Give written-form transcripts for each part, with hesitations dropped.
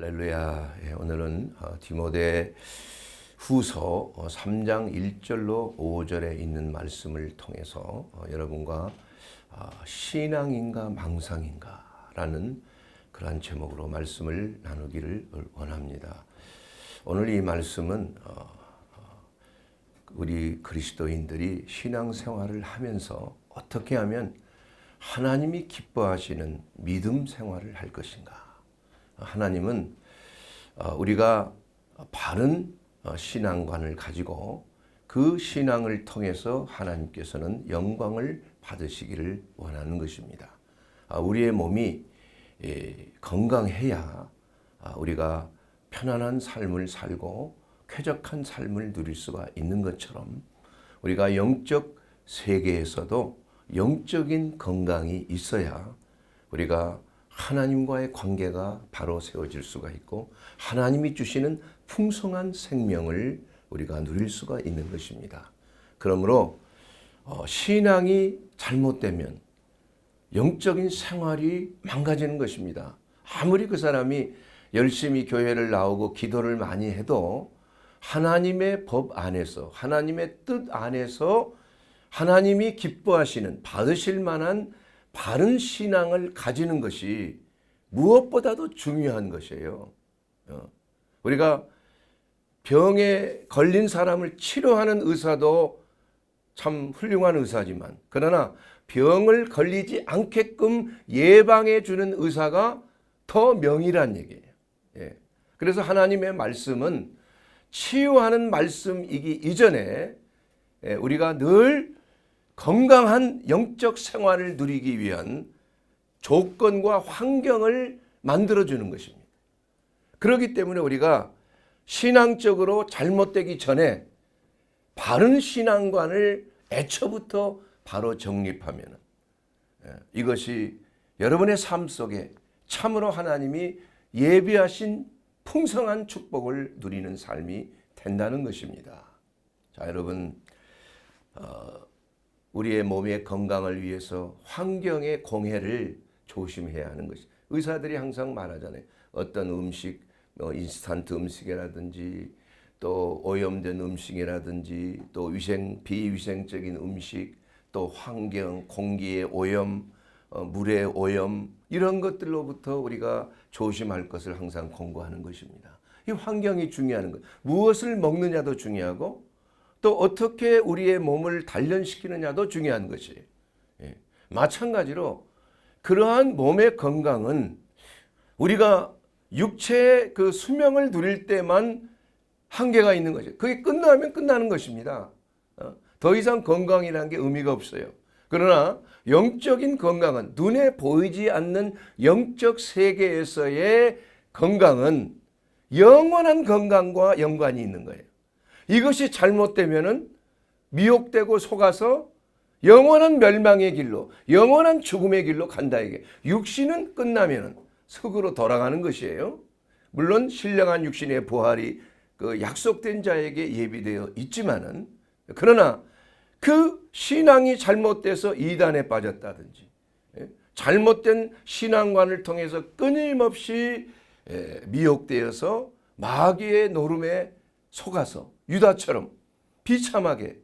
할렐루야. 오늘은 디모데 후서 3장 1절로 5절에 있는 말씀을 통해서 여러분과 신앙인가 망상인가 라는 그러한 제목으로 말씀을 나누기를 원합니다. 오늘 이 말씀은 우리 그리스도인들이 신앙생활을 하면서 어떻게 하면 하나님이 기뻐하시는 믿음 생활을 할 것인가. 하나님은 우리가 바른 신앙관을 가지고 그 신앙을 통해서 하나님께서는 영광을 받으시기를 원하는 것입니다. 우리의 몸이 건강해야 우리가 편안한 삶을 살고 쾌적한 삶을 누릴 수가 있는 것처럼 우리가 영적 세계에서도 영적인 건강이 있어야 우리가 하나님과의 관계가 바로 세워질 수가 있고 하나님이 주시는 풍성한 생명을 우리가 누릴 수가 있는 것입니다. 그러므로 신앙이 잘못되면 영적인 생활이 망가지는 것입니다. 아무리 그 사람이 열심히 교회를 나오고 기도를 많이 해도 하나님의 법 안에서 하나님의 뜻 안에서 하나님이 기뻐하시는 받으실 만한 바른 신앙을 가지는 것이 무엇보다도 중요한 것이에요. 우리가 병에 걸린 사람을 치료하는 의사도 참 훌륭한 의사지만 그러나 병을 걸리지 않게끔 예방해 주는 의사가 더 명이란 얘기예요. 그래서 하나님의 말씀은 치유하는 말씀이기 이전에 우리가 늘 건강한 영적 생활을 누리기 위한 조건과 환경을 만들어주는 것입니다. 그렇기 때문에 우리가 신앙적으로 잘못되기 전에 바른 신앙관을 애초부터 바로 정립하면 이것이 여러분의 삶 속에 참으로 하나님이 예비하신 풍성한 축복을 누리는 삶이 된다는 것입니다. 자, 여러분 우리의 몸의 건강을 위해서 환경의 공해를 조심해야 하는 것이 의사들이 항상 말하잖아요. 어떤 음식, 인스턴트 음식이라든지 또 오염된 음식이라든지 또 비위생적인 음식, 또 환경, 공기의 오염, 물의 오염 이런 것들로부터 우리가 조심할 것을 항상 권고하는 것입니다. 이 환경이 중요한 것. 무엇을 먹느냐도 중요하고 또 어떻게 우리의 몸을 단련시키느냐도 중요한 것이에요. 마찬가지로 그러한 몸의 건강은 우리가 육체의 그 수명을 누릴 때만 한계가 있는 거죠. 그게 끝나면 끝나는 것입니다. 더 이상 건강이라는 게 의미가 없어요. 그러나 영적인 건강은 눈에 보이지 않는 영적 세계에서의 건강은 영원한 건강과 연관이 있는 거예요. 이것이 잘못되면은 미혹되고 속아서 영원한 멸망의 길로, 영원한 죽음의 길로 간다 이게. 육신은 끝나면은 흙으로 돌아가는 것이에요. 물론 신령한 육신의 부활이 그 약속된 자에게 예비되어 있지만은 그러나 그 신앙이 잘못돼서 이단에 빠졌다든지 잘못된 신앙관을 통해서 끊임없이 미혹되어서 마귀의 노름에 속아서 유다처럼 비참하게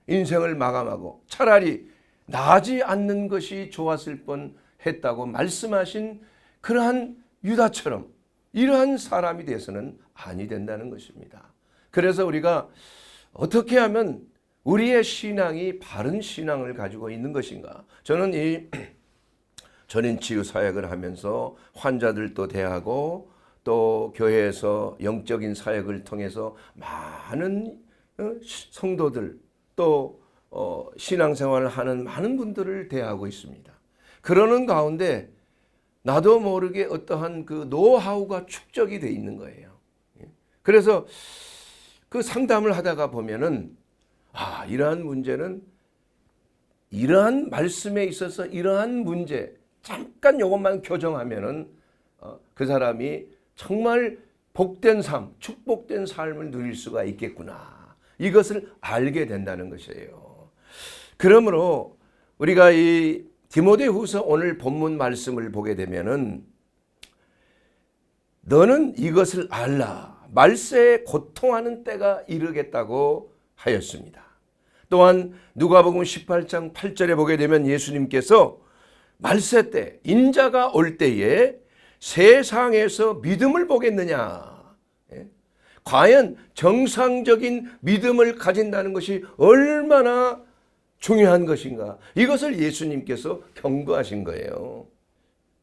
인생을 마감하고 차라리 나지 않는 것이 좋았을 뻔했다고 말씀하신 그러한 유다처럼 이러한 사람이 돼서는 아니 된다는 것입니다. 그래서 우리가 어떻게 하면 우리의 신앙이 바른 신앙을 가지고 있는 것인가? 저는 이 전인치유 사역을 하면서 환자들도 대하고 또 교회에서 영적인 사역을 통해서 많은 성도들 또 신앙생활을 하는 많은 분들을 대하고 있습니다. 그러는 가운데 나도 모르게 어떠한 그 노하우가 축적이 돼 있는 거예요. 그래서 그 상담을 하다가 보면은 이러한 문제는 이러한 말씀에 있어서 이러한 문제 잠깐 이것만 교정하면은 그 사람이 정말 복된 삶, 축복된 삶을 누릴 수가 있겠구나. 이것을 알게 된다는 것이에요. 그러므로 우리가 이 디모데 후서 오늘 본문 말씀을 보게 되면은 너는 이것을 알라. 말세에 고통하는 때가 이르겠다고 하였습니다. 또한 누가복음 18장 8절에 보게 되면 예수님께서 말세 때 인자가 올 때에 세상에서 믿음을 보겠느냐. 과연 정상적인 믿음을 가진다는 것이 얼마나 중요한 것인가. 이것을 예수님께서 경고하신 거예요.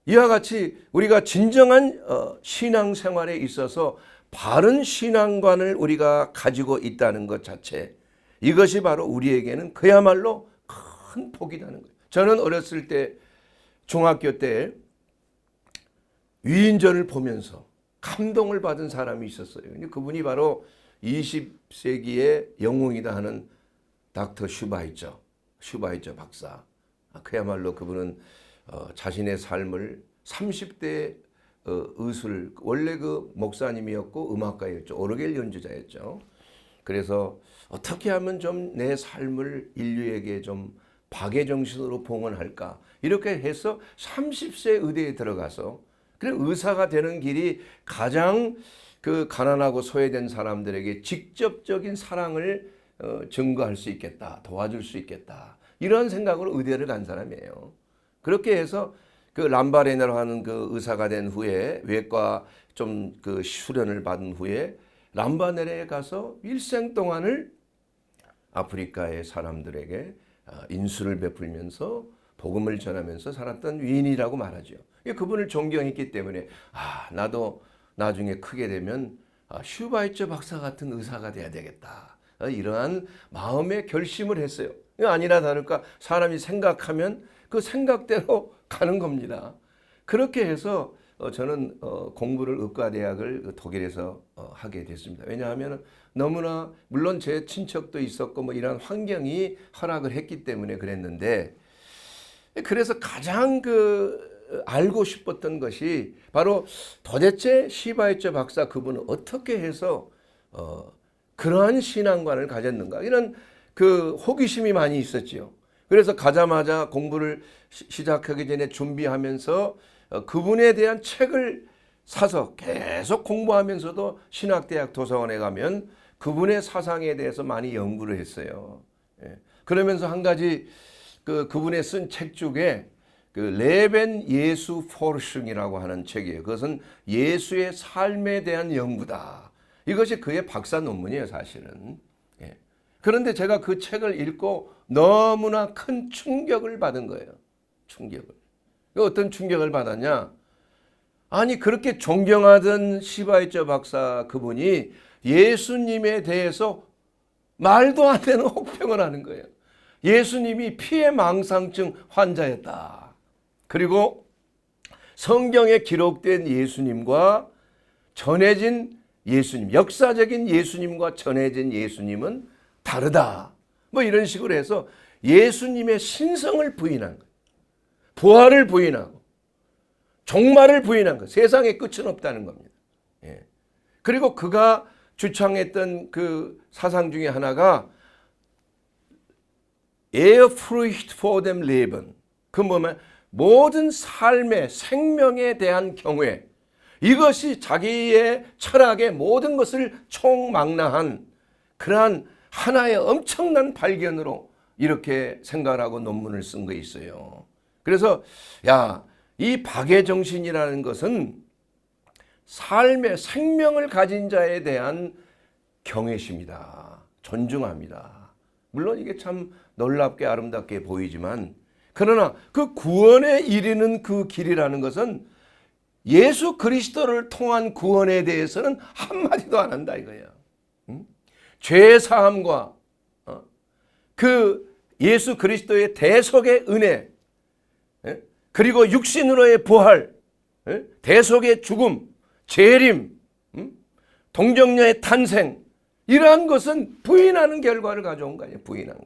이와 같이 우리가 진정한 신앙생활에 있어서 바른 신앙관을 우리가 가지고 있다는 것 자체, 이것이 바로 우리에게는 그야말로 큰 복이라는 거예요. 저는 어렸을 때 중학교 때 위인전을 보면서 감동을 받은 사람이 있었어요. 그분이 바로 20세기의 영웅이다 하는 닥터 슈바이처 박사. 그야말로 그분은 자신의 삶을 30대 의술, 원래 그 목사님이었고 음악가였죠. 오르겔 연주자였죠. 그래서 어떻게 하면 좀 내 삶을 인류에게 좀 박애정신으로 봉헌할까, 이렇게 해서 30세 의대에 들어가서, 그래 의사가 되는 길이 가장 그 가난하고 소외된 사람들에게 직접적인 사랑을 증거할 수 있겠다, 도와줄 수 있겠다, 이런 생각으로 의대를 간 사람이에요. 그렇게 해서 그 람바레네로 하는 그 의사가 된 후에, 외과 좀 그 수련을 받은 후에 람바레네에 가서 일생 동안을 아프리카의 사람들에게 인수를 베풀면서 복음을 전하면서 살았던 위인이라고 말하죠. 그분을 존경했기 때문에 나도 나중에 크게 되면 슈바이처 박사 같은 의사가 돼야 되겠다, 이러한 마음의 결심을 했어요. 아니나 다를까 사람이 생각하면 그 생각대로 가는 겁니다. 그렇게 해서 저는 공부를 의과대학을 독일에서 하게 됐습니다. 왜냐하면 너무나, 물론 제 친척도 있었고 뭐 이런 환경이 허락을 했기 때문에 그랬는데, 그래서 가장 알고 싶었던 것이 바로 도대체 슈바이처 박사 그분은 어떻게 해서 그러한 신앙관을 가졌는가, 이런 그 호기심이 많이 있었지요. 그래서 가자마자 공부를 시작하기 전에 준비하면서 그분에 대한 책을 사서 계속 공부하면서도 신학대학 도서관에 가면 그분의 사상에 대해서 많이 연구를 했어요. 그러면서 한 가지 그분의 쓴 책 중에 그 레벤 예수 포르숑이라고 하는 책이에요. 그것은 예수의 삶에 대한 연구다. 이것이 그의 박사 논문이에요, 사실은. 그런데 제가 그 책을 읽고 너무나 큰 충격을 받은 거예요. 충격을. 어떤 충격을 받았냐? 아니, 그렇게 존경하던 슈바이처 박사 그분이 예수님에 대해서 말도 안 되는 혹평을 하는 거예요. 예수님이 피해망상증 환자였다. 그리고 성경에 기록된 예수님과 전해진 예수님, 역사적인 예수님과 전해진 예수님은 다르다. 뭐 이런 식으로 해서 예수님의 신성을 부인한 거예요. 부활을 부인하고 종말을 부인한 것, 세상에 끝은 없다는 겁니다. 그리고 그가 주창했던 그 사상 중에 하나가 Ehrfurcht vor dem Leben, 그 뭐면 모든 삶의 생명에 대한 경외, 이것이 자기의 철학의 모든 것을 총망라한 그러한 하나의 엄청난 발견으로 이렇게 생각하고 논문을 쓴 거 있어요. 그래서 이 박애정신이라는 것은 삶의 생명을 가진 자에 대한 경외심이다. 존중합니다. 물론 이게 참 놀랍게 아름답게 보이지만, 그러나 그 구원에 이르는 그 길이라는 것은 예수 그리스도를 통한 구원에 대해서는 한마디도 안 한다 이거예요. 죄 사함과 그 예수 그리스도의 대속의 은혜, 그리고 육신으로의 부활, 대속의 죽음, 재림, 동정녀의 탄생, 이러한 것은 부인하는 결과를 가져온 거예요. 부인한 거.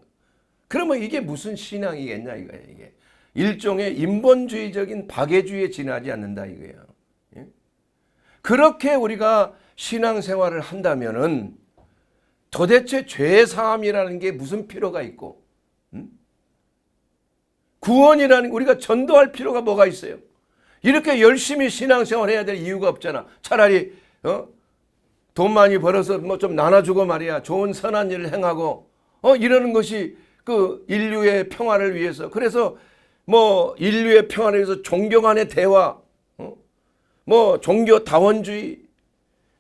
그러면 이게 무슨 신앙이겠냐 이거예요. 이게 일종의 인본주의적인 박애주의에 지나지 않는다 이거예요. 그렇게 우리가 신앙생활을 한다면은 도대체 죄 사함이라는 게 무슨 필요가 있고, 구원이라는 우리가 전도할 필요가 뭐가 있어요? 이렇게 열심히 신앙생활 해야 될 이유가 없잖아. 차라리 돈 많이 벌어서 뭐 좀 나눠주고 말이야. 좋은 선한 일을 행하고 이러는 것이 그 인류의 평화를 위해서. 그래서 뭐 인류의 평화를 위해서 종교 간의 대화, 뭐 종교 다원주의,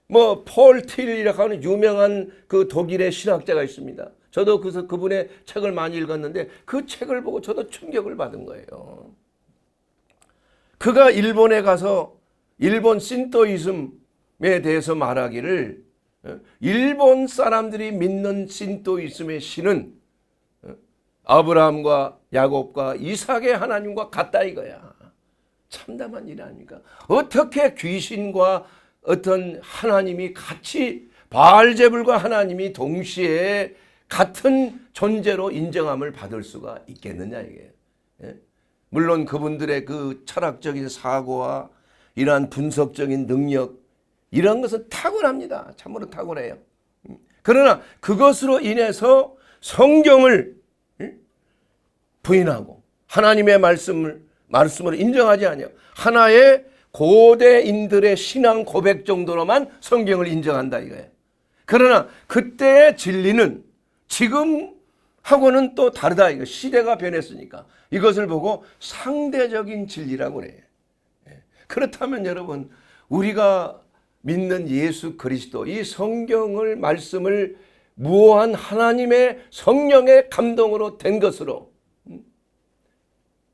뭐 폴 틸이라고 하는 유명한 그 독일의 신학자가 있습니다. 저도 그분의 책을 많이 읽었는데 그 책을 보고 저도 충격을 받은 거예요. 그가 일본에 가서 일본 신토이즘에 대해서 말하기를 일본 사람들이 믿는 신토이즘의 신은 아브라함과 야곱과 이삭의 하나님과 같다 이거야. 참담한 일 아닙니까? 어떻게 귀신과 어떤 하나님이 같이 바알제불과 하나님이 동시에 같은 존재로 인정함을 받을 수가 있겠느냐 이게. 물론 그분들의 그 철학적인 사고와 이러한 분석적인 능력 이런 것은 탁월합니다. 참으로 탁월해요. 그러나 그것으로 인해서 성경을 부인하고 하나님의 말씀으로 인정하지 아니하고 하나의 고대인들의 신앙 고백 정도로만 성경을 인정한다 이거예요. 그러나 그때의 진리는 지금하고는 또 다르다 이거. 시대가 변했으니까 이것을 보고 상대적인 진리라고 그래요. 그렇다면 여러분 우리가 믿는 예수 그리스도 이 성경을 말씀을 무한 하나님의 성령의 감동으로 된 것으로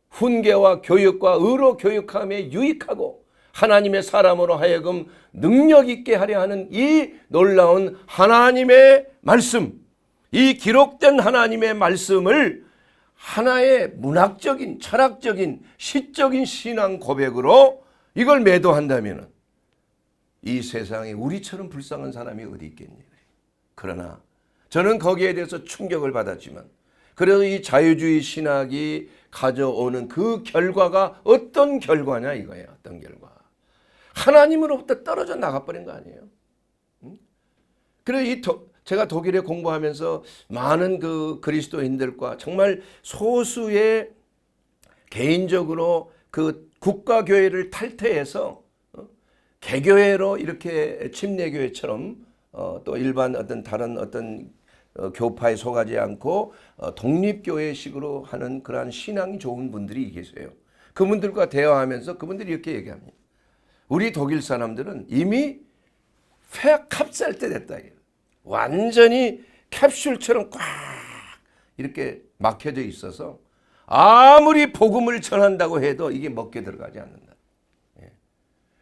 훈계와 교육과 의로 교육함에 유익하고 하나님의 사람으로 하여금 능력 있게 하려 하는 이 놀라운 하나님의 말씀, 이 기록된 하나님의 말씀을 하나의 문학적인 철학적인 시적인 신앙 고백으로 이걸 매도한다면 이 세상에 우리처럼 불쌍한 사람이 어디 있겠니? 그러나 저는 거기에 대해서 충격을 받았지만 그래서 이 자유주의 신학이 가져오는 그 결과가 어떤 결과냐 이거예요. 어떤 결과. 하나님으로부터 떨어져 나가버린 거 아니에요. 그래서 제가 독일에 공부하면서 많은 그 그리스도인들과 정말 소수의 개인적으로 그 국가교회를 탈퇴해서 개교회로 이렇게 침례교회처럼 또 일반 어떤 다른 어떤 교파에 속하지 않고 독립교회식으로 하는 그러한 신앙이 좋은 분들이 계세요. 그분들과 대화하면서 그분들이 이렇게 얘기합니다. 우리 독일 사람들은 이미 cap살 때 됐다. 완전히 캡슐처럼 꽉 이렇게 막혀져 있어서 아무리 복음을 전한다고 해도 이게 먹게 들어가지 않는다.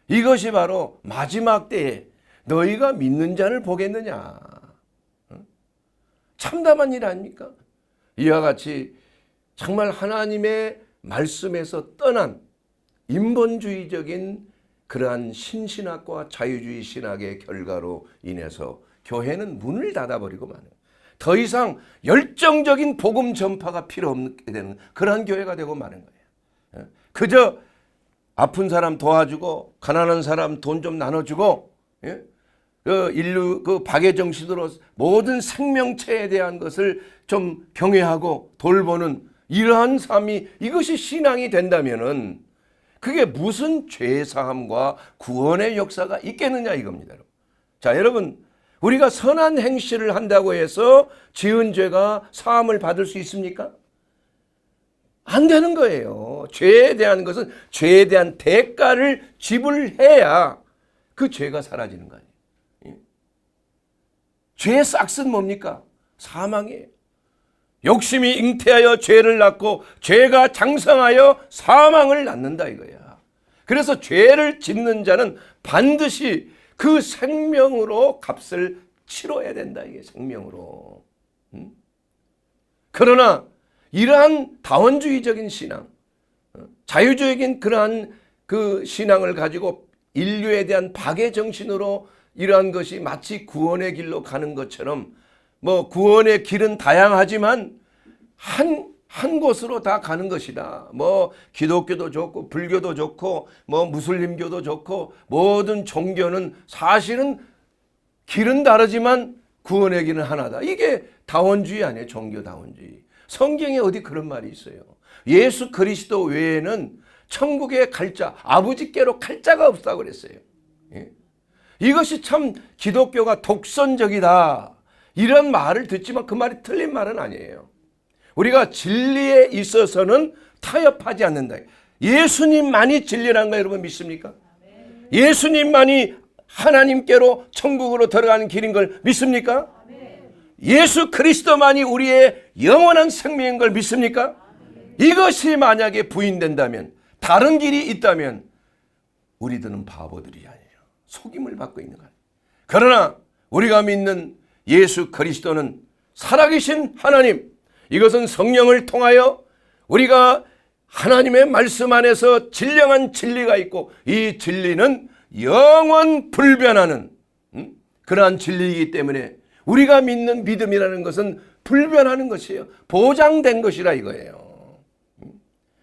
이것이 바로 마지막 때에 너희가 믿는 자를 보겠느냐. 참담한 일 아닙니까? 이와 같이 정말 하나님의 말씀에서 떠난 인본주의적인 그러한 신신학과 자유주의 신학의 결과로 인해서 교회는 문을 닫아버리고 마는 더 이상 열정적인 복음 전파가 필요 없게 되는 그러한 교회가 되고 마는 거예요. 그저 아픈 사람 도와주고 가난한 사람 돈 좀 나눠주고 그 인류 그 박애 정신으로 모든 생명체에 대한 것을 좀 경외하고 돌보는 이러한 삶이 이것이 신앙이 된다면은 그게 무슨 죄사함과 구원의 역사가 있겠느냐 이겁니다. 자, 여러분 우리가 선한 행실을 한다고 해서 지은 죄가 사함을 받을 수 있습니까? 안 되는 거예요. 죄에 대한 것은 죄에 대한 대가를 지불해야 그 죄가 사라지는 거 아니에요. 죄의 싹은 뭡니까? 사망이에요. 욕심이 잉태하여 죄를 낳고 죄가 장성하여 사망을 낳는다 이거야. 그래서 죄를 짓는 자는 반드시 그 생명으로 값을 치러야 된다 이게 생명으로. 그러나 이러한 다원주의적인 신앙, 자유주의적인 그러한 그 신앙을 가지고 인류에 대한 박애 정신으로 이러한 것이 마치 구원의 길로 가는 것처럼 뭐 구원의 길은 다양하지만 한 곳으로 다 가는 것이다. 뭐 기독교도 좋고 불교도 좋고 뭐 무슬림교도 좋고 모든 종교는 사실은 길은 다르지만 구원의 길은 하나다. 이게 다원주의 아니에요. 종교 다원주의. 성경에 어디 그런 말이 있어요. 예수 그리스도 외에는 천국에 갈자, 아버지께로 갈자가 없다고 그랬어요. 예? 이것이 참 기독교가 독선적이다 이런 말을 듣지만 그 말이 틀린 말은 아니에요. 우리가 진리에 있어서는 타협하지 않는다. 예수님만이 진리라는 거 여러분 믿습니까? 예수님만이 하나님께로 천국으로 들어가는 길인 걸 믿습니까? 예수 그리스도만이 우리의 영원한 생명인 걸 믿습니까? 이것이 만약에 부인된다면, 다른 길이 있다면 우리들은 바보들이 아니에요. 속임을 받고 있는 거예요. 그러나 우리가 믿는 예수 그리스도는 살아계신 하나님, 이것은 성령을 통하여 우리가 하나님의 말씀 안에서 진정한 진리가 있고 이 진리는 영원 불변하는 그러한 진리이기 때문에 우리가 믿는 믿음이라는 것은 불변하는 것이에요. 보장된 것이라 이거예요.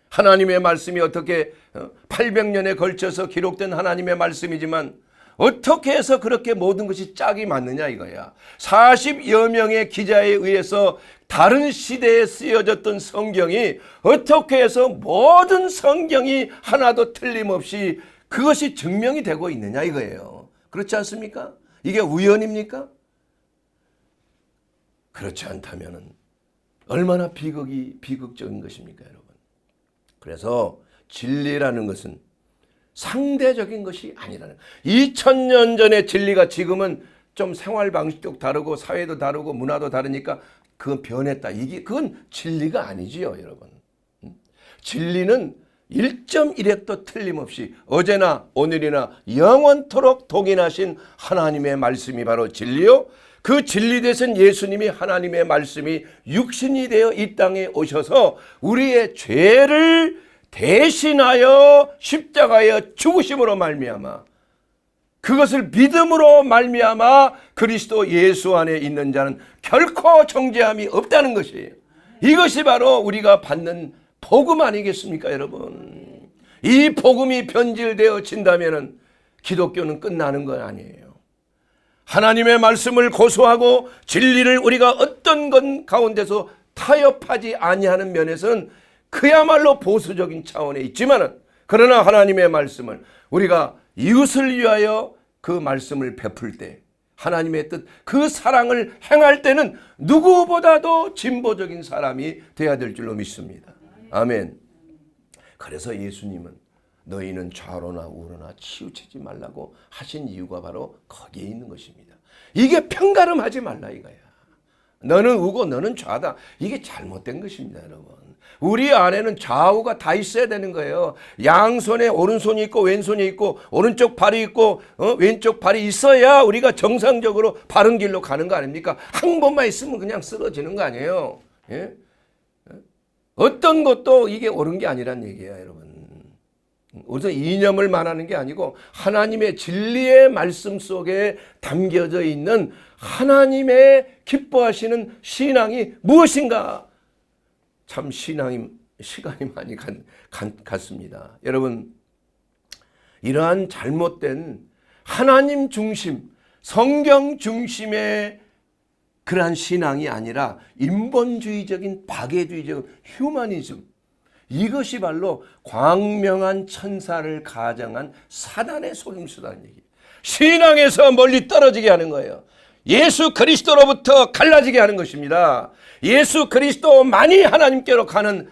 하나님의 말씀이 어떻게 800년에 걸쳐서 기록된 하나님의 말씀이지만 어떻게 해서 그렇게 모든 것이 짝이 맞느냐 이거야. 40여 명의 기자에 의해서 다른 시대에 쓰여졌던 성경이 어떻게 해서 모든 성경이 하나도 틀림없이 그것이 증명이 되고 있느냐 이거예요. 그렇지 않습니까? 이게 우연입니까? 그렇지 않다면 얼마나 비극적인 것입니까, 여러분? 그래서 진리라는 것은 상대적인 것이 아니라는, 2000년 전의 진리가 지금은 좀 생활 방식도 다르고 사회도 다르고 문화도 다르니까 그건 변했다. 그건 진리가 아니지요, 여러분. 진리는 1.1획도 틀림없이 어제나 오늘이나 영원토록 동일하신 하나님의 말씀이 바로 진리요. 그 진리 되신 예수님이, 하나님의 말씀이 육신이 되어 이 땅에 오셔서 우리의 죄를 대신하여 십자가에 죽으심으로 말미암아, 그것을 믿음으로 말미암아 그리스도 예수 안에 있는 자는 결코 정죄함이 없다는 것이에요. 이것이 바로 우리가 받는 복음 아니겠습니까, 여러분? 이 복음이 변질되어진다면 기독교는 끝나는 건 아니에요. 하나님의 말씀을 고수하고 진리를 우리가 어떤 것 가운데서 타협하지 아니하는 면에서는 그야말로 보수적인 차원에 있지만은, 그러나 하나님의 말씀을 우리가 이웃을 위하여 그 말씀을 베풀 때, 하나님의 뜻, 그 사랑을 행할 때는 누구보다도 진보적인 사람이 되어야 될 줄로 믿습니다. 아멘. 그래서 예수님은 너희는 좌로나 우로나 치우치지 말라고 하신 이유가 바로 거기에 있는 것입니다. 이게 편가름하지 말라 이거야. 너는 우고 너는 좌다. 이게 잘못된 것입니다, 여러분. 우리 안에는 좌우가 다 있어야 되는 거예요. 양손에 오른손이 있고 왼손이 있고 오른쪽 발이 있고 왼쪽 발이 있어야 우리가 정상적으로 바른 길로 가는 거 아닙니까? 한 번만 있으면 그냥 쓰러지는 거 아니에요. 예? 어떤 것도 이게 옳은 게 아니란 얘기예요, 여러분. 우선 이념을 말하는 게 아니고 하나님의 진리의 말씀 속에 담겨져 있는 하나님의 기뻐하시는 신앙이 무엇인가? 참 시간이 많이 갔습니다. 여러분, 이러한 잘못된 하나님 중심, 성경 중심의 그러한 신앙이 아니라 인본주의적인 박애주의적인 휴머니즘, 이것이 바로 광명한 천사를 가정한 사단의 속임수라는 얘기예요. 신앙에서 멀리 떨어지게 하는 거예요. 예수 그리스도로부터 갈라지게 하는 것입니다. 예수 그리스도만이 하나님께로 가는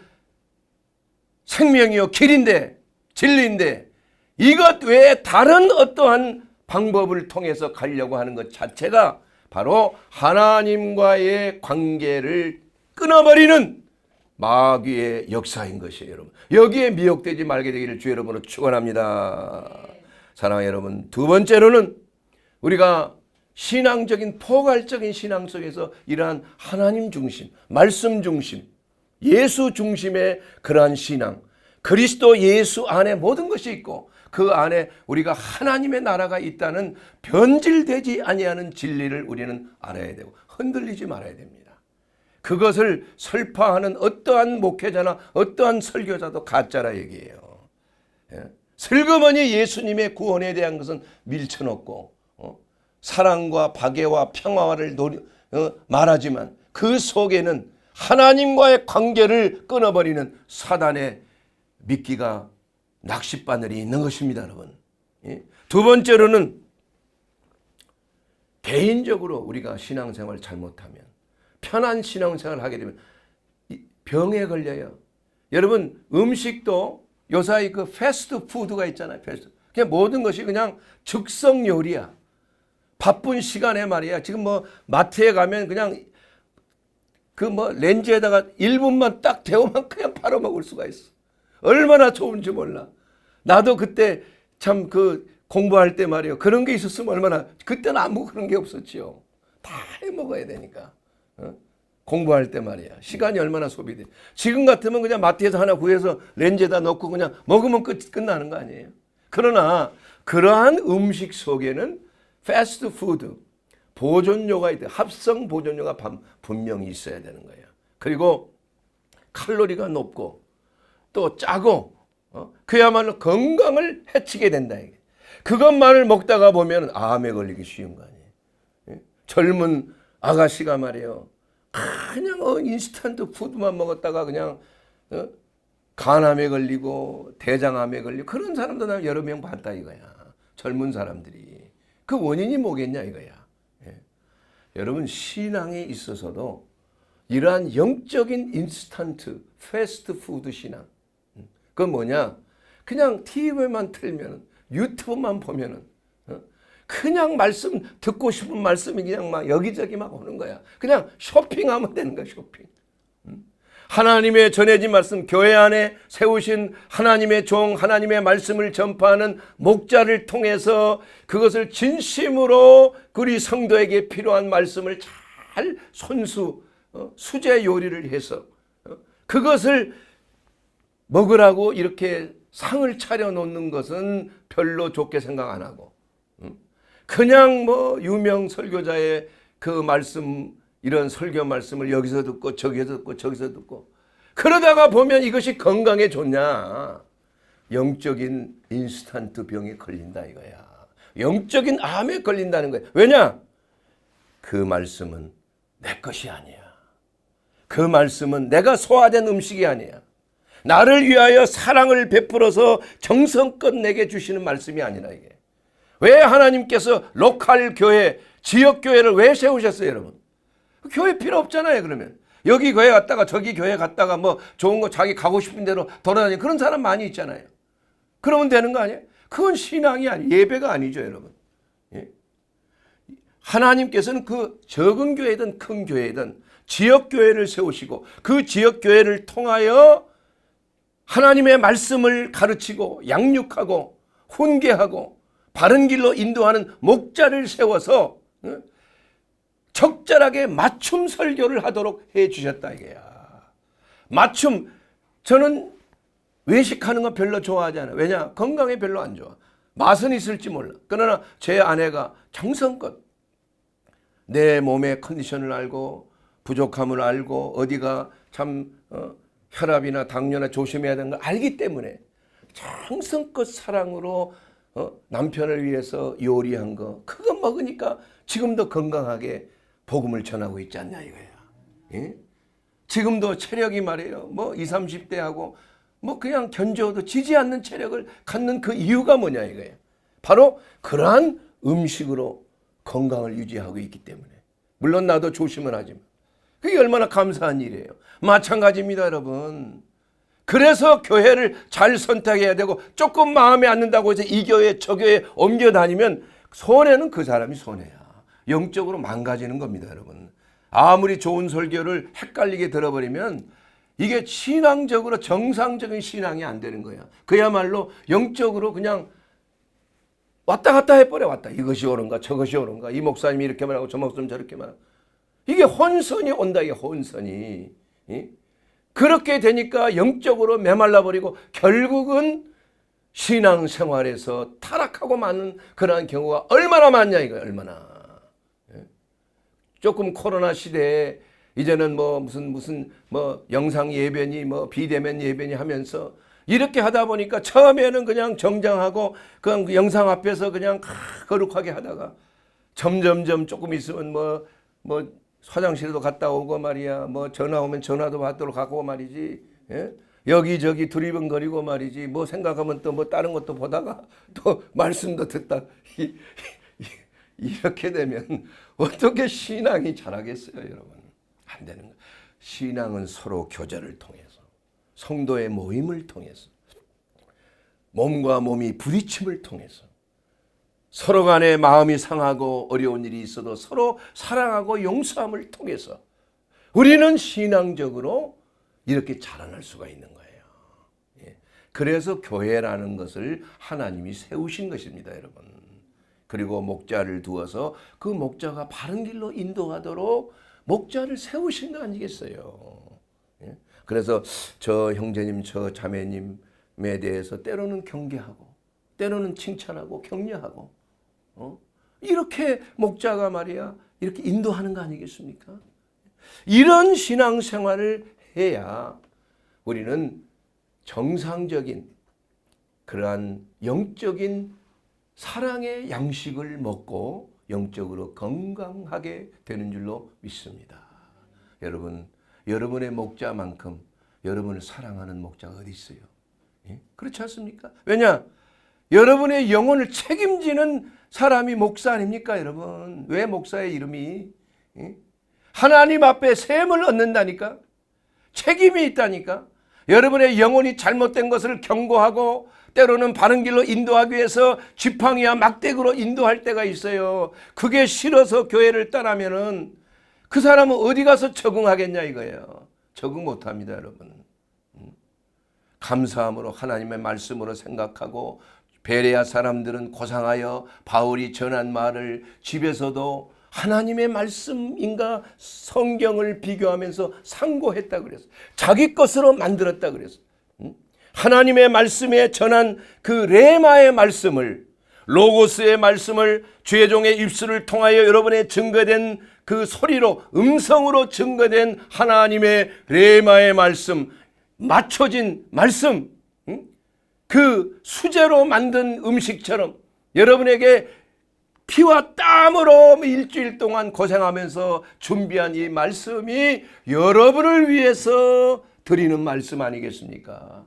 생명이요 길인데, 진리인데, 이것 외에 다른 어떠한 방법을 통해서 가려고 하는 것 자체가 바로 하나님과의 관계를 끊어버리는 마귀의 역사인 것이에요, 여러분. 여기에 미혹되지 말게 되기를 주 여러분으로 축원합니다. 사랑하는 여러분, 두 번째로는 우리가 신앙적인 포괄적인 신앙 속에서 이러한 하나님 중심, 말씀 중심, 예수 중심의 그러한 신앙, 그리스도 예수 안에 모든 것이 있고 그 안에 우리가 하나님의 나라가 있다는 변질되지 아니하는 진리를 우리는 알아야 되고 흔들리지 말아야 됩니다. 그것을 설파하는 어떠한 목회자나 어떠한 설교자도 가짜라 얘기예요. 슬그머니 예수님의 구원에 대한 것은 밀쳐놓고 사랑과 박애와 평화를 말하지만 그 속에는 하나님과의 관계를 끊어버리는 사단의 미끼가 낚싯바늘이 있는 것입니다, 여러분. 예? 두 번째로는 개인적으로 우리가 신앙생활을 잘못하면, 편한 신앙생활을 하게 되면 병에 걸려요. 여러분, 음식도 요사이 그 패스트푸드가 있잖아요. 그냥 모든 것이 그냥 즉석 요리야. 바쁜 시간에 말이야. 지금 뭐 마트에 가면 그냥 그 뭐 렌즈에다가 1분만 딱 데우면 그냥 바로 먹을 수가 있어. 얼마나 좋은지 몰라. 나도 그때 참 그 공부할 때 말이요. 그런 게 있었으면 얼마나, 그때는 아무 그런 게 없었지요. 다 해 먹어야 되니까. 공부할 때 말이야. 시간이 얼마나 소비돼. 지금 같으면 그냥 마트에서 하나 구해서 렌즈에다 넣고 그냥 먹으면 끝나는 거 아니에요. 그러나 그러한 음식 속에는 패스트푸드, 보존료가 있다. 합성 보존료가 분명히 있어야 되는 거예요. 그리고 칼로리가 높고 또 짜고 그야말로 건강을 해치게 된다. 이게. 그것만을 먹다가 보면 암에 걸리기 쉬운 거 아니에요. 젊은 아가씨가 말이에요. 그냥 인스턴트 푸드만 먹었다가 그냥 간암에 걸리고 대장암에 걸리고 그런 사람도 나 여러 명 봤다 이거야. 젊은 사람들이. 그 원인이 뭐겠냐 이거야. 여러분, 신앙에 있어서도 이러한 영적인 인스턴트 패스트푸드 신앙, 그건 뭐냐? 그냥 TV만 틀면, 유튜브만 보면은 그냥 말씀, 듣고 싶은 말씀이 그냥 막 여기저기 막 오는 거야. 그냥 쇼핑하면 되는 거야, 쇼핑. 하나님의 전해진 말씀, 교회 안에 세우신 하나님의 종, 하나님의 말씀을 전파하는 목자를 통해서 그것을 진심으로 우리 성도에게 필요한 말씀을 잘 수제 요리를 해서 그것을 먹으라고 이렇게 상을 차려놓는 것은 별로 좋게 생각 안 하고, 그냥 뭐 유명 설교자의 그 말씀, 이런 설교 말씀을 여기서 듣고 저기서 듣고 저기서 듣고 그러다가 보면 이것이 건강에 좋냐? 영적인 인스턴트 병에 걸린다 이거야. 영적인 암에 걸린다는 거야. 왜냐? 그 말씀은 내 것이 아니야. 그 말씀은 내가 소화된 음식이 아니야. 나를 위하여 사랑을 베풀어서 정성껏 내게 주시는 말씀이 아니라 이게. 왜 하나님께서 로컬 교회, 지역 교회를 왜 세우셨어요, 여러분? 교회 필요 없잖아요, 그러면. 여기 교회 갔다가 저기 교회 갔다가 뭐 좋은 거 자기 가고 싶은 대로 돌아다니는 그런 사람 많이 있잖아요. 그러면 되는 거 아니에요? 그건 신앙이 아니에요. 예배가 아니죠, 여러분. 예? 하나님께서는 그 적은 교회든 큰 교회든 지역 교회를 세우시고 그 지역 교회를 통하여 하나님의 말씀을 가르치고 양육하고 훈계하고 바른 길로 인도하는 목자를 세워서 적절하게 맞춤 설교를 하도록 해 주셨다 이게야. 맞춤. 저는 외식하는 거 별로 좋아하지 않아요. 왜냐? 건강에 별로 안 좋아. 맛은 있을지 몰라. 그러나 제 아내가 정성껏 내 몸의 컨디션을 알고 부족함을 알고 어디가 참 혈압이나 당뇨나 조심해야 되는 걸 알기 때문에 정성껏 사랑으로 남편을 위해서 요리한 거 그거 먹으니까 지금도 건강하게 복음을 전하고 있지 않냐 이거야. 예? 지금도 체력이 말이에요. 뭐 20, 30대하고 뭐 그냥 견뎌도 지지 않는 체력을 갖는 그 이유가 뭐냐 이거야. 바로 그러한 음식으로 건강을 유지하고 있기 때문에. 물론 나도 조심은 하지만 그게 얼마나 감사한 일이에요. 마찬가지입니다, 여러분. 그래서 교회를 잘 선택해야 되고 조금 마음에 안 든다고 해서 이 교회 저 교회 옮겨 다니면 손해는 그 사람이 손해야. 영적으로 망가지는 겁니다, 여러분. 아무리 좋은 설교를 헷갈리게 들어버리면 이게 신앙적으로 정상적인 신앙이 안 되는 거야. 그야말로 영적으로 그냥 왔다 갔다 해버려. 왔다. 이것이 옳은가 저것이 옳은가. 이 목사님이 이렇게 말하고 저 목사님 저렇게 말하고. 이게 혼선이 온다. 이게 혼선이. 그렇게 되니까 영적으로 메말라버리고 결국은 신앙생활에서 타락하고 마는 그러한 경우가 얼마나 많냐 이거야. 얼마나. 조금 코로나 시대에 이제는 뭐 무슨 뭐 영상 예배니 뭐 비대면 예배니 하면서 이렇게 하다 보니까 처음에는 그냥 정장하고 그냥 그 영상 앞에서 그냥 거룩하게 하다가 점점점 조금 있으면 뭐 화장실도 갔다 오고 말이야. 뭐 전화 오면 전화도 받도록 하고 말이지. 예? 여기저기 두리번거리고 말이지 뭐 생각하면 또 뭐 다른 것도 보다가 또 말씀도 듣다 이렇게 되면 어떻게 신앙이 자라겠어요, 여러분? 안 되는 거예요. 신앙은 서로 교제를 통해서, 성도의 모임을 통해서, 몸과 몸이 부딪힘을 통해서, 서로 간에 마음이 상하고 어려운 일이 있어도 서로 사랑하고 용서함을 통해서 우리는 신앙적으로 이렇게 자라날 수가 있는 거예요. 그래서 교회라는 것을 하나님이 세우신 것입니다, 여러분. 그리고 목자를 두어서 그 목자가 바른 길로 인도하도록 목자를 세우신 거 아니겠어요? 그래서 저 형제님, 저 자매님에 대해서 때로는 경계하고, 때로는 칭찬하고, 격려하고, 이렇게 목자가 말이야, 이렇게 인도하는 거 아니겠습니까? 이런 신앙생활을 해야 우리는 정상적인 그러한 영적인 사랑의 양식을 먹고 영적으로 건강하게 되는 줄로 믿습니다. 여러분, 여러분의 목자만큼 여러분을 사랑하는 목자가 어디 있어요? 그렇지 않습니까? 왜냐? 여러분의 영혼을 책임지는 사람이 목사 아닙니까, 여러분? 왜 목사의 이름이? 하나님 앞에 셈을 얻는다니까? 책임이 있다니까? 여러분의 영혼이 잘못된 것을 경고하고 때로는 바른 길로 인도하기 위해서 지팡이와 막대기로 인도할 때가 있어요. 그게 싫어서 교회를 떠나면은 그 사람은 어디 가서 적응하겠냐 이거예요. 적응 못합니다, 여러분. 감사함으로 하나님의 말씀으로 생각하고 베레아 사람들은 고상하여 바울이 전한 말을 집에서도 하나님의 말씀인가 성경을 비교하면서 상고했다 그랬어. 자기 것으로 만들었다 그랬어. 하나님의 말씀에 전한 그 레마의 말씀을, 로고스의 말씀을 주의 종의 입술을 통하여 여러분의 증거된 그 소리로, 음성으로 증거된 하나님의 레마의 말씀, 맞춰진 말씀, 그 수제로 만든 음식처럼 여러분에게 피와 땀으로 일주일 동안 고생하면서 준비한 이 말씀이 여러분을 위해서 드리는 말씀 아니겠습니까?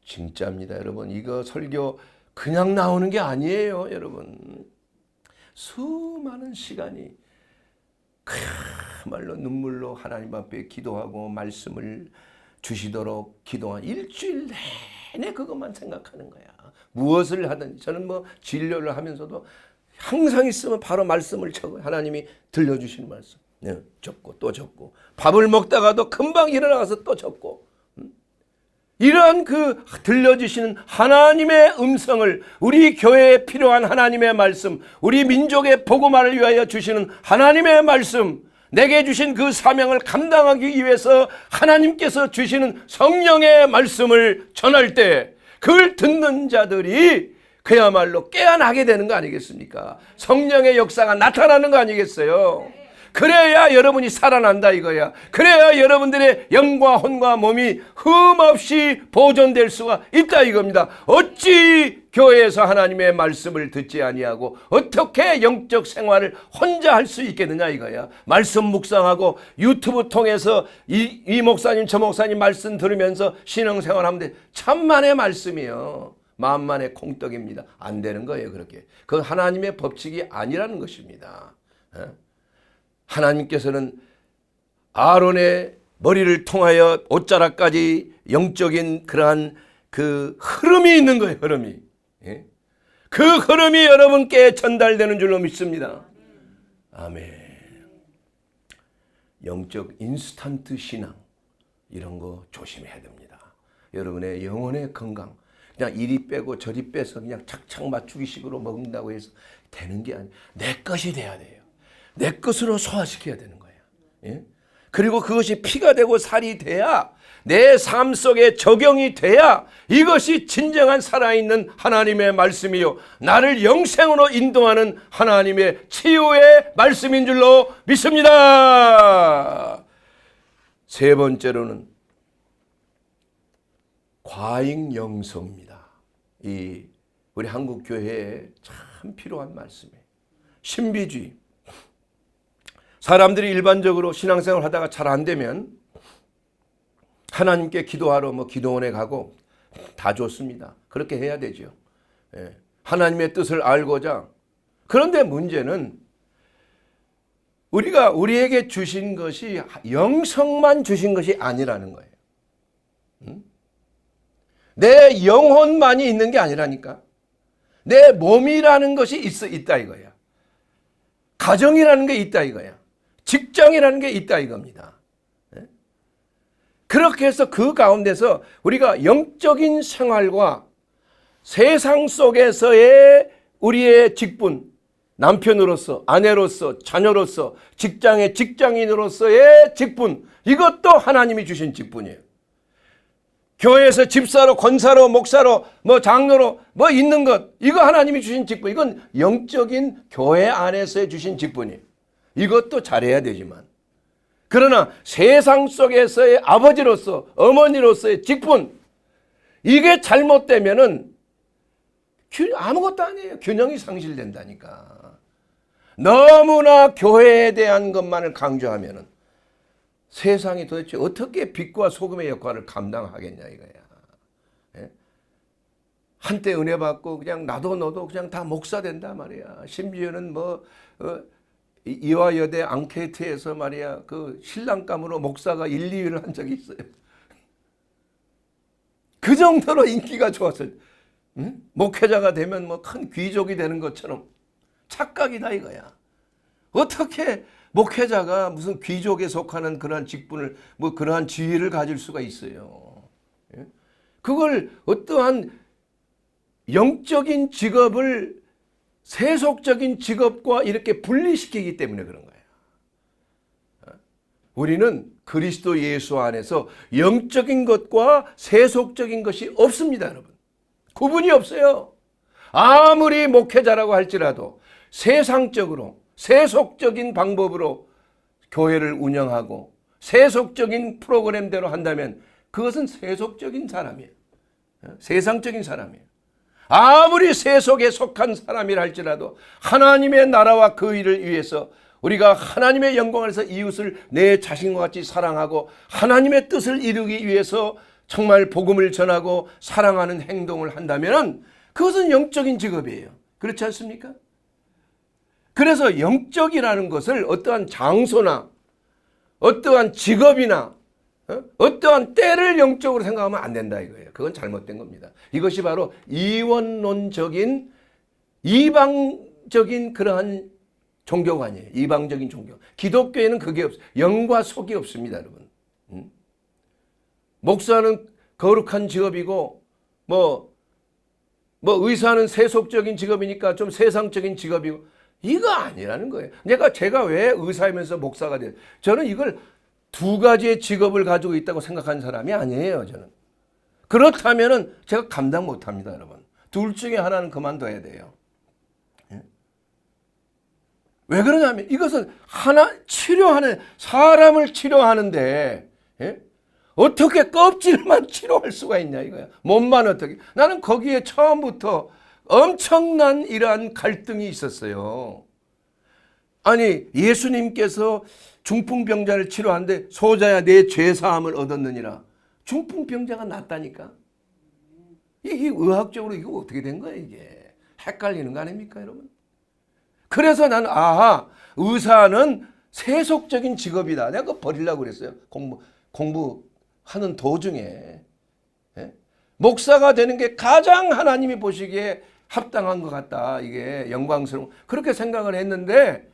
진짜입니다, 여러분. 이거 설교 그냥 나오는 게 아니에요, 여러분. 수많은 시간이 그야말로 눈물로 하나님 앞에 기도하고 말씀을 주시도록 기도한 일주일 내내 그것만 생각하는 거야. 무엇을 하든지. 저는 뭐 진료를 하면서도 항상 있으면 바로 말씀을 적어요. 하나님이 들려주시는 말씀. 적고 또 적고. 밥을 먹다가도 금방 일어나가서 또 적고. 이러한 그 들려주시는 하나님의 음성을, 우리 교회에 필요한 하나님의 말씀, 우리 민족의 복음화를 위하여 주시는 하나님의 말씀, 내게 주신 그 사명을 감당하기 위해서 하나님께서 주시는 성령의 말씀을 전할 때 그걸 듣는 자들이 그야말로 깨어나게 되는 거 아니겠습니까? 성령의 역사가 나타나는 거 아니겠어요? 그래야 여러분이 살아난다 이거야. 그래야 여러분들의 영과 혼과 몸이 흠없이 보존될 수가 있다 이겁니다. 어찌 교회에서 하나님의 말씀을 듣지 아니하고 어떻게 영적 생활을 혼자 할 수 있겠느냐 이거야. 말씀 묵상하고 유튜브 통해서 이 목사님 저 목사님 말씀 들으면서 신앙생활하면 돼. 천만의 말씀이에요. 만만의 콩떡입니다. 안 되는 거예요, 그렇게. 그건 하나님의 법칙이 아니라는 것입니다. 하나님께서는 아론의 머리를 통하여 옷자락까지 영적인 그러한 그 흐름이 있는 거예요, 흐름이. 그 흐름이 여러분께 전달되는 줄로 믿습니다. 아멘. 영적 인스턴트 신앙, 이런 거 조심해야 됩니다. 여러분의 영혼의 건강, 그냥 이리 빼고 저리 빼서 그냥 착착 맞추기 식으로 먹는다고 해서 되는 게 아니에요. 내 것이 돼야 돼요. 내 것으로 소화시켜야 되는 거예요. 예? 그리고 그것이 피가 되고 살이 돼야, 내 삶 속에 적용이 돼야 이것이 진정한 살아있는 하나님의 말씀이요, 나를 영생으로 인도하는 하나님의 치유의 말씀인 줄로 믿습니다. 세 번째로는 과잉영성입니다. 이 우리 한국 교회에 참 필요한 말씀이에요. 신비주의. 사람들이 일반적으로 신앙생활 하다가 잘 안 되면 하나님께 기도하러 뭐 기도원에 가고 다 좋습니다. 그렇게 해야 되죠. 예. 하나님의 뜻을 알고자. 그런데 문제는 우리가 우리에게 주신 것이 영성만 주신 것이 아니라는 거예요. 내 영혼만이 있는 게 아니라니까. 내 몸이라는 것이 있다 이거야. 가정이라는 게 있다 이거야. 직장이라는 게 있다 이겁니다. 그렇게 해서 그 가운데서 우리가 영적인 생활과 세상 속에서의 우리의 직분, 남편으로서, 아내로서, 자녀로서, 직장의 직장인으로서의 직분, 이것도 하나님이 주신 직분이에요. 교회에서 집사로, 권사로, 목사로, 뭐 장로로 뭐 있는 것, 이거 하나님이 주신 직분, 이건 영적인 교회 안에서 주신 직분이에요. 이것도 잘해야 되지만, 그러나 세상 속에서의 아버지로서, 어머니로서의 직분, 이게 잘못되면은 아무것도 아니에요. 균형이 상실된다니까. 너무나 교회에 대한 것만을 강조하면은 세상이 도대체 어떻게 빛과 소금의 역할을 감당하겠냐 이거야. 예? 한때 은혜 받고 그냥 나도 너도 그냥 다 목사 된다 말이야. 심지어는 뭐 이화여대 앙케이트에서 말이야 그 신랑감으로 목사가 1, 2위를 한 적이 있어요. 그 정도로 인기가 좋았어요. 응? 목회자가 되면 뭐 큰 귀족이 되는 것처럼 착각이다 이거야. 어떻게 목회자가 무슨 귀족에 속하는 그러한 직분을 뭐 그러한 지위를 가질 수가 있어요. 예? 그걸 어떠한 영적인 직업을 세속적인 직업과 이렇게 분리시키기 때문에 그런 거예요. 우리는 그리스도 예수 안에서 영적인 것과 세속적인 것이 없습니다, 여러분. 구분이 없어요. 아무리 목회자라고 할지라도 세상적으로 세속적인 방법으로 교회를 운영하고 세속적인 프로그램대로 한다면 그것은 세속적인 사람이에요. 세상적인 사람이에요. 아무리 세속에 속한 사람이라 할지라도 하나님의 나라와 그 일을 위해서 우리가 하나님의 영광을 위해서 이웃을 내 자신과 같이 사랑하고 하나님의 뜻을 이루기 위해서 정말 복음을 전하고 사랑하는 행동을 한다면 그것은 영적인 직업이에요. 그렇지 않습니까? 그래서 영적이라는 것을 어떠한 장소나 어떠한 직업이나 어떠한 때를 영적으로 생각하면 안 된다 이거예요. 그건 잘못된 겁니다. 이것이 바로 이원론적인 이방적인 그러한 종교가 아니에요. 이방적인 종교. 기독교에는 그게 없어요. 영과 속이 없습니다, 여러분. 목사는 거룩한 직업이고 뭐 의사는 세속적인 직업이니까 좀 세상적인 직업이고 이거 아니라는 거예요. 제가 왜 의사이면서 목사가 돼요? 저는 이걸 두 가지의 직업을 가지고 있다고 생각하는 사람이 아니에요, 저는. 그렇다면은 제가 감당 못 합니다, 여러분. 둘 중에 하나는 그만둬야 돼요. 예? 왜 그러냐면 이것은 치료하는, 사람을 치료하는데, 예? 어떻게 껍질만 치료할 수가 있냐 이거야. 몸만 어떻게. 나는 거기에 처음부터 엄청난 이러한 갈등이 있었어요. 아니 예수님께서 중풍병자를 치료하는데 소자야 내 죄사함을 얻었느니라. 중풍병자가 낫다니까. 이게 의학적으로 이거 어떻게 된 거야 이게. 헷갈리는 거 아닙니까 여러분. 그래서 나는 의사는 세속적인 직업이다. 내가 그거 버리려고 그랬어요. 공부하는 도중에. 예? 목사가 되는 게 가장 하나님이 보시기에 합당한 것 같다. 이게 영광스러운. 그렇게 생각을 했는데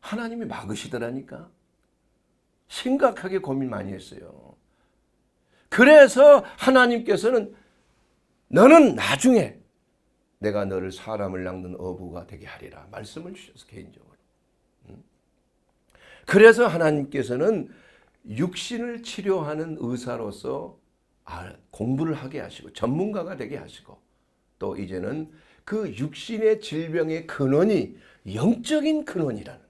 하나님이 막으시더라니까. 심각하게 고민 많이 했어요. 그래서 하나님께서는 너는 나중에 내가 너를 사람을 낚는 어부가 되게 하리라 말씀을 주셔서 개인적으로. 그래서 하나님께서는 육신을 치료하는 의사로서 공부를 하게 하시고 전문가가 되게 하시고 또 이제는 그 육신의 질병의 근원이 영적인 근원이라는,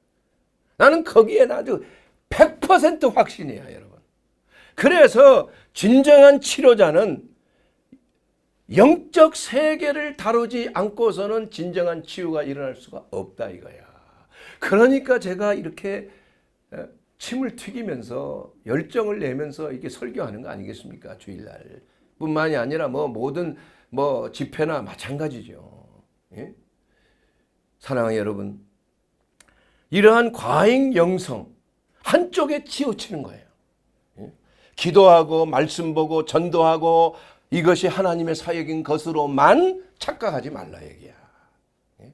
나는 거기에 아주 100% 확신이야 여러분. 그래서 진정한 치료자는 영적 세계를 다루지 않고서는 진정한 치유가 일어날 수가 없다 이거야. 그러니까 제가 이렇게 침을 튀기면서 열정을 내면서 이렇게 설교하는 거 아니겠습니까? 주일날 뿐만이 아니라 뭐 모든 뭐 집회나 마찬가지죠. 예? 사랑하는 여러분, 이러한 과잉 영성 한쪽에 치우치는 거예요. 예? 기도하고 말씀 보고 전도하고 이것이 하나님의 사역인 것으로만 착각하지 말라 얘기야. 예?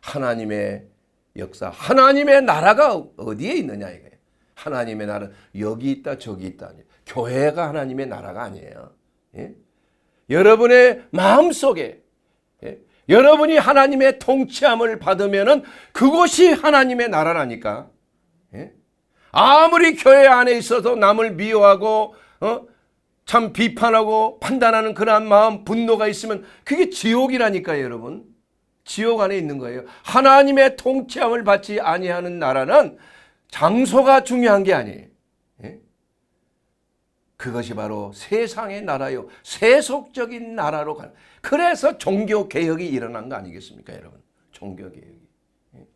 하나님의 역사, 하나님의 나라가 어디에 있느냐 이거예요. 하나님의 나라는 여기 있다 저기 있다. 교회가 하나님의 나라가 아니에요. 예? 여러분의 마음속에 여러분이 하나님의 통치함을 받으면은 그것이 하나님의 나라라니까. 예? 아무리 교회 안에 있어서 남을 미워하고 참 비판하고 판단하는 그러한 마음, 분노가 있으면 그게 지옥이라니까요, 여러분. 지옥 안에 있는 거예요. 하나님의 통치함을 받지 아니하는 나라는 장소가 중요한 게 아니에요. 예? 그것이 바로 세상의 나라요. 세속적인 나라로 가는. 그래서 종교개혁이 일어난 거 아니겠습니까, 여러분? 종교개혁이. 예?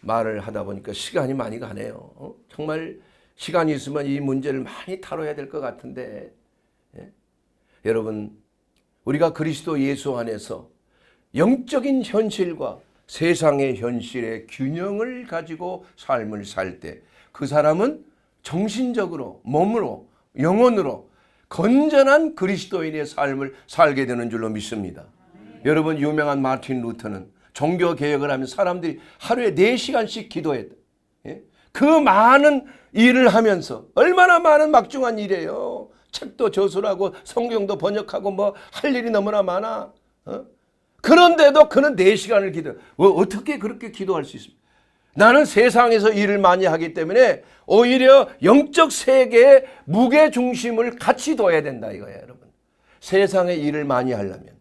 말을 하다 보니까 시간이 많이 가네요. 정말 시간이 있으면 이 문제를 많이 다뤄야 될 것 같은데, 예? 여러분, 우리가 그리스도 예수 안에서 영적인 현실과 세상의 현실의 균형을 가지고 삶을 살 때 그 사람은 정신적으로, 몸으로, 영혼으로 건전한 그리스도인의 삶을 살게 되는 줄로 믿습니다. 여러분, 유명한 마틴 루터는 종교개혁을 하면 사람들이 하루에 4시간씩 기도했다. 예? 그 많은 일을 하면서 얼마나 많은 막중한 일이에요. 책도 저술하고 성경도 번역하고 뭐 할 일이 너무나 많아. 그런데도 그는 4시간을 기도해. 어떻게 그렇게 기도할 수 있습니까? 나는 세상에서 일을 많이 하기 때문에 오히려 영적 세계의 무게중심을 같이 둬야 된다 이거예요, 여러분. 세상의 일을 많이 하려면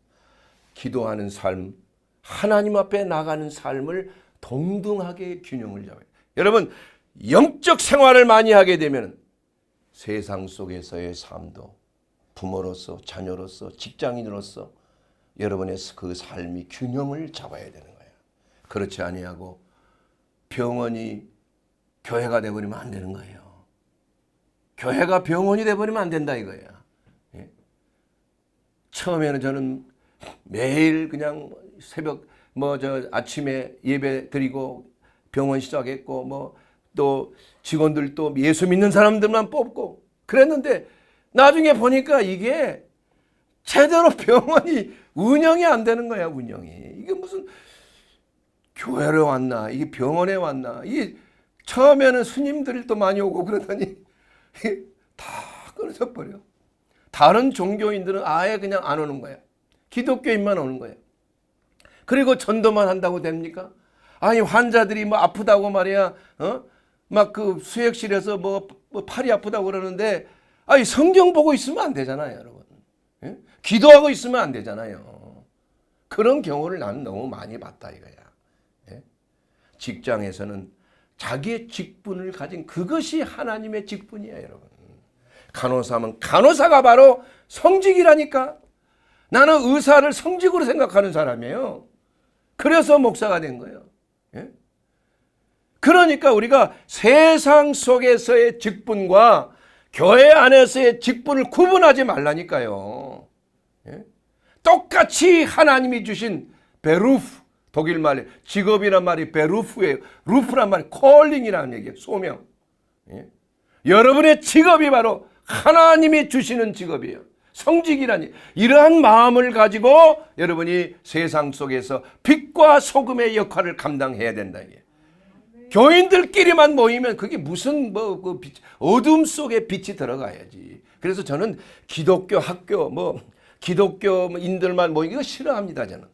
기도하는 삶, 하나님 앞에 나가는 삶을 동등하게 균형을 잡아야 돼요. 여러분, 영적 생활을 많이 하게 되면 세상 속에서의 삶도 부모로서, 자녀로서, 직장인으로서 여러분의 그 삶이 균형을 잡아야 되는 거예요. 그렇지 아니하고 병원이 교회가 되어버리면 안 되는 거예요. 교회가 병원이 되어버리면 안 된다 이거예요. 예? 처음에는 저는 매일 그냥 새벽 아침에 예배 드리고 병원 시작했고 또 직원들 또 예수 믿는 사람들만 뽑고 그랬는데 나중에 보니까 이게 제대로 병원이 운영이 안 되는 거야, 운영이. 이게 무슨 교회로 왔나, 이게 병원에 왔나. 이게 처음에는 스님들이 또 많이 오고 그러더니 다 끊어져 버려. 다른 종교인들은 아예 그냥 안 오는 거야. 기독교인만 오는 거야. 그리고 전도만 한다고 됩니까? 아니, 환자들이 뭐 아프다고 말이야. 막 그 수액실에서 뭐 팔이 아프다고 그러는데, 아니, 성경 보고 있으면 안 되잖아요, 여러분. 예? 기도하고 있으면 안 되잖아요. 그런 경우를 나는 너무 많이 봤다 이거야. 예? 직장에서는 자기의 직분을 가진 그것이 하나님의 직분이에요, 여러분. 간호사면 간호사가 바로 성직이라니까. 나는 의사를 성직으로 생각하는 사람이에요. 그래서 목사가 된 거예요. 예? 그러니까 우리가 세상 속에서의 직분과 교회 안에서의 직분을 구분하지 말라니까요. 예? 똑같이 하나님이 주신 베루프, 독일 말에 직업이란 말이 베루프예요. 루프란 말이 콜링이라는 얘기예요. 소명. 예? 여러분의 직업이 바로 하나님이 주시는 직업이에요. 성직이라니. 이러한 마음을 가지고 여러분이 세상 속에서 빛과 소금의 역할을 감당해야 된다. 이게. 교인들끼리만 모이면 그게 무슨 그 어둠 속에 빛이 들어가야지. 그래서 저는 기독교 학교 기독교인들만 모이는 거 싫어합니다, 저는.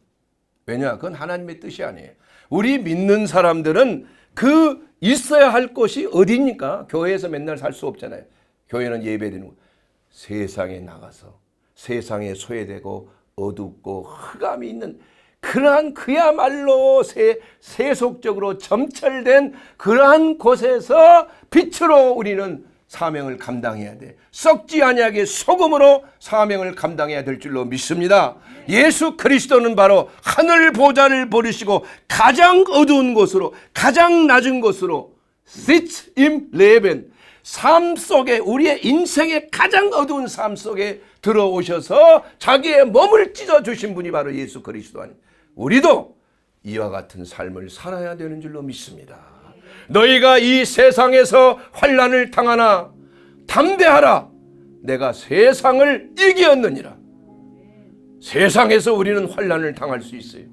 왜냐? 그건 하나님의 뜻이 아니에요. 우리 믿는 사람들은 그 있어야 할 곳이 어디입니까? 교회에서 맨날 살 수 없잖아요. 교회는 예배드리는 거. 세상에 나가서 세상에 소외되고 어둡고 흑암이 있는 그러한 그야말로 세속적으로 점철된 그러한 곳에서 빛으로 우리는 사명을 감당해야 돼. 썩지 아니하게 소금으로 사명을 감당해야 될 줄로 믿습니다. 예수 그리스도는 바로 하늘 보좌를 버리시고 가장 어두운 곳으로, 가장 낮은 곳으로 Sitz im Leben. 삶 속에, 우리의 인생의 가장 어두운 삶 속에 들어오셔서 자기의 몸을 찢어주신 분이 바로 예수 그리스도 아닙니까? 우리도 이와 같은 삶을 살아야 되는 줄로 믿습니다. 너희가 이 세상에서 환난을 당하나 담대하라. 내가 세상을 이기었느니라. 세상에서 우리는 환난을 당할 수 있어요.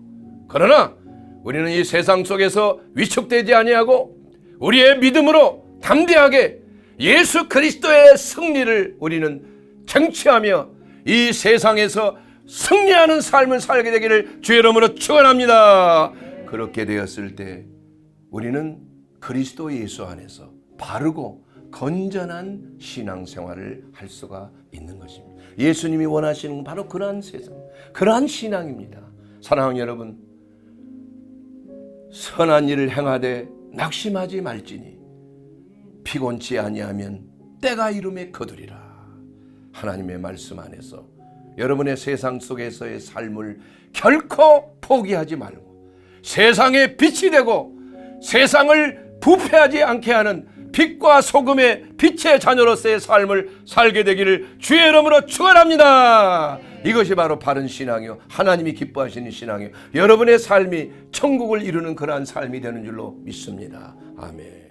그러나 우리는 이 세상 속에서 위축되지 아니하고 우리의 믿음으로 담대하게 예수 그리스도의 승리를 우리는 쟁취하며 이 세상에서 승리하는 삶을 살게 되기를 주의 이름으로 축원합니다. 그렇게 되었을 때 우리는 그리스도 예수 안에서 바르고 건전한 신앙생활을 할 수가 있는 것입니다. 예수님이 원하시는 건 바로 그러한 세상, 그러한 신앙입니다. 사랑하는 여러분, 선한 일을 행하되 낙심하지 말지니 피곤치 아니하면 때가 이름에 거두리라. 하나님의 말씀 안에서 여러분의 세상 속에서의 삶을 결코 포기하지 말고 세상의 빛이 되고 세상을 부패하지 않게 하는 빛과 소금의 빛의 자녀로서의 삶을 살게 되기를 주의 이름으로 축원합니다. 이것이 바로 바른 신앙이요, 하나님이 기뻐하시는 신앙이요, 여러분의 삶이 천국을 이루는 그러한 삶이 되는 줄로 믿습니다. 아멘.